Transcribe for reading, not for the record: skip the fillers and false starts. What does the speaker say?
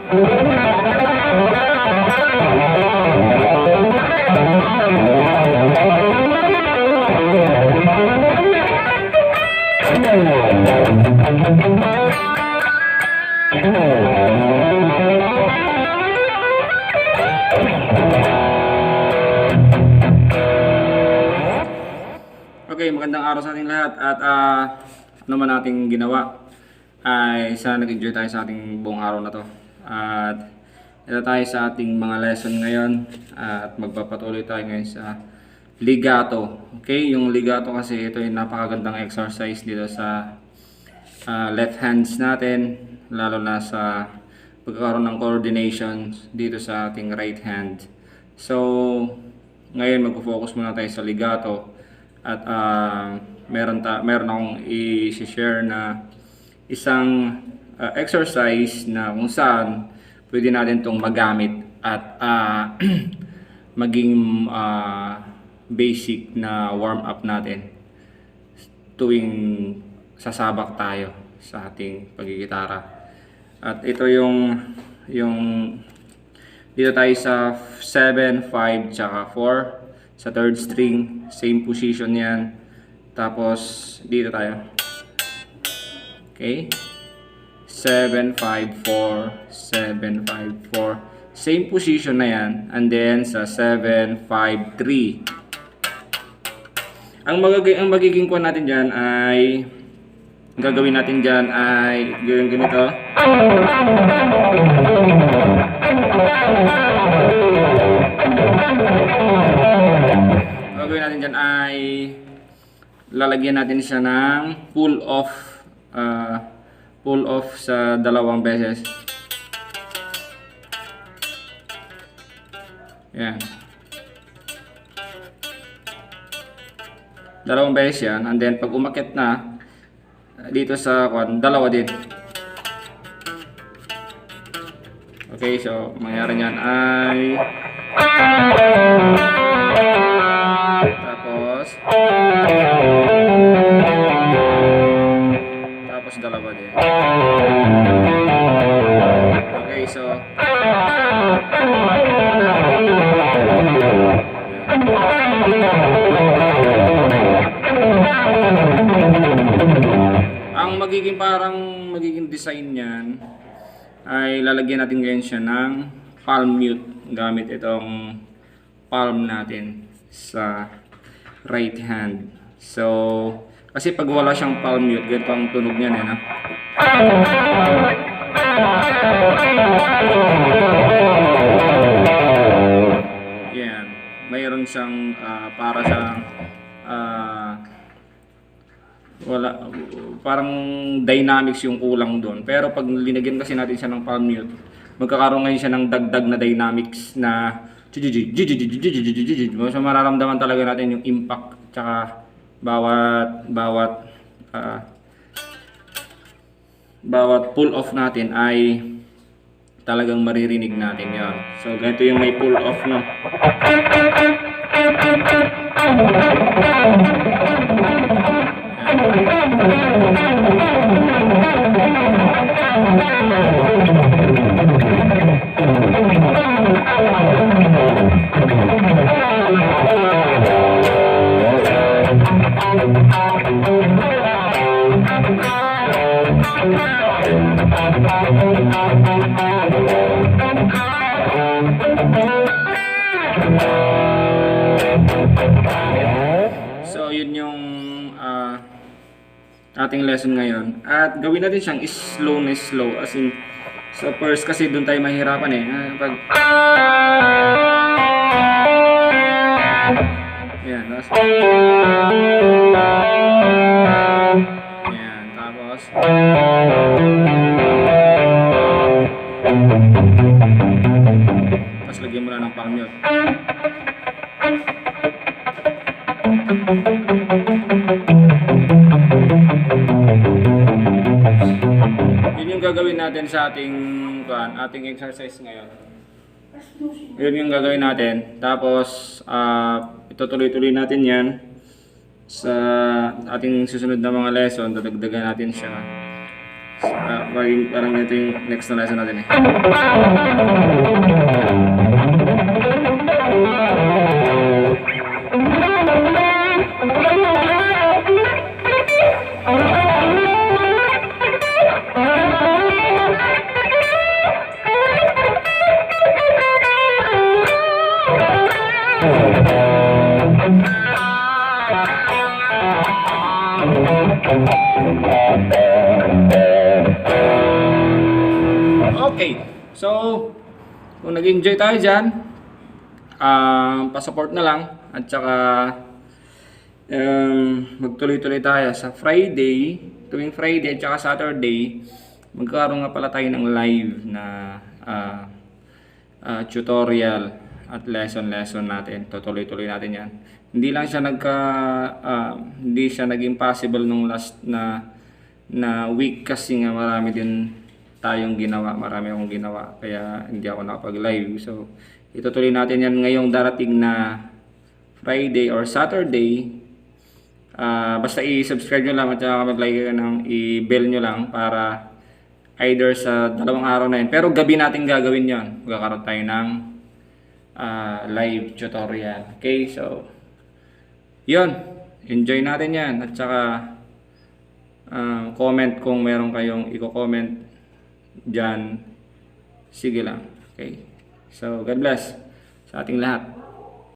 Okay, magandang araw sa ating lahat at ano man nating ginawa ay sana nag-enjoy tayo sa ating buong araw na to. At ito tayo sa ating mga lesson ngayon at magpapatuloy tayo ngayon sa ligato. Okay, yung ligato kasi ito yung napakagandang exercise dito sa left hands natin, lalo na sa pagkakaroon ng coordination dito sa ating right hand. So, ngayon magpo-focus muna tayo sa ligato. At meron akong i-share na isang exercise na kung saan pwede natin itong magamit at maging basic na warm up natin tuwing sasabak tayo sa ating pagigitara. At ito yung dito tayo sa 7, 5, tsaka 4. Sa third string, same position yan. Tapos, dito tayo. Okay? 7, 5, 4, 7, 5, 4. Same position na yan. And then, sa 7, 5, 3. Ang magiging kuha natin dyan ay, gagawin natin dyan ay, gawin ganito. Gagawin natin dyan ay lalagyan natin siya ng pull off sa dalawang beses. Yan. Dalawang beses yan. And then pag umakyat na dito sa dalawa din. Okay, so mangyari niyan ay tapos dalawa din. Okay, so ang magiging design niyan ay lalagyan natin ngayon siya ng palm mute gamit itong palm natin sa right hand. So, kasi pag wala siyang palm mute, ganito ang tunog niyan eh, no? Yan. Mayroon siyang para sa parang dynamics yung kulang doon. Pero pag linagyan kasi natin siya ng palm mute, magkakaroon ngayon siya ng dagdag na dynamics na so mararamdaman talaga natin yung impact tsaka bawat pull off natin ay talagang maririnig natin yan. So ganito yung may pull off, no? So yun yung ating lesson ngayon. At gawin natin siyang slow na slow. As in, sa first kasi doon tayo mahirapan eh. Pag yan, yan, tapos lagyan mo na ng palm mute. Yun yung gagawin natin sa ating exercise ngayon. Yun yung gagawin natin. Tapos itutuloy-tuloy natin yan sa ating susunod na mga lesson. Dadagdagan natin siya. Parang ito yung next na lesson natin eh. Okay, so kung nag-enjoy tayo dyan, pa-support na lang at saka magtuloy-tuloy tayo sa Friday, tuwing Friday at saka Saturday, magkakaroon nga pala tayo ng live na tutorial at lesson natin. Tutuloy-tuloy natin yan. Hindi lang siya hindi siya naging possible nung last na week kasi nga marami akong ginawa, kaya hindi ako nakapag-live. So, itutuloy natin yan ngayong darating na Friday or Saturday. Basta i-subscribe nyo lang at saka mag-like i-bell nyo lang para either sa 2 araw na yun. Pero gabi natin gagawin yon. Magkakaroon tayo ng live tutorial. Okay, so yun. Enjoy natin yan. At saka comment kung meron kayong i-comment dyan. Sige lang. Okay. So, God bless sa ating lahat.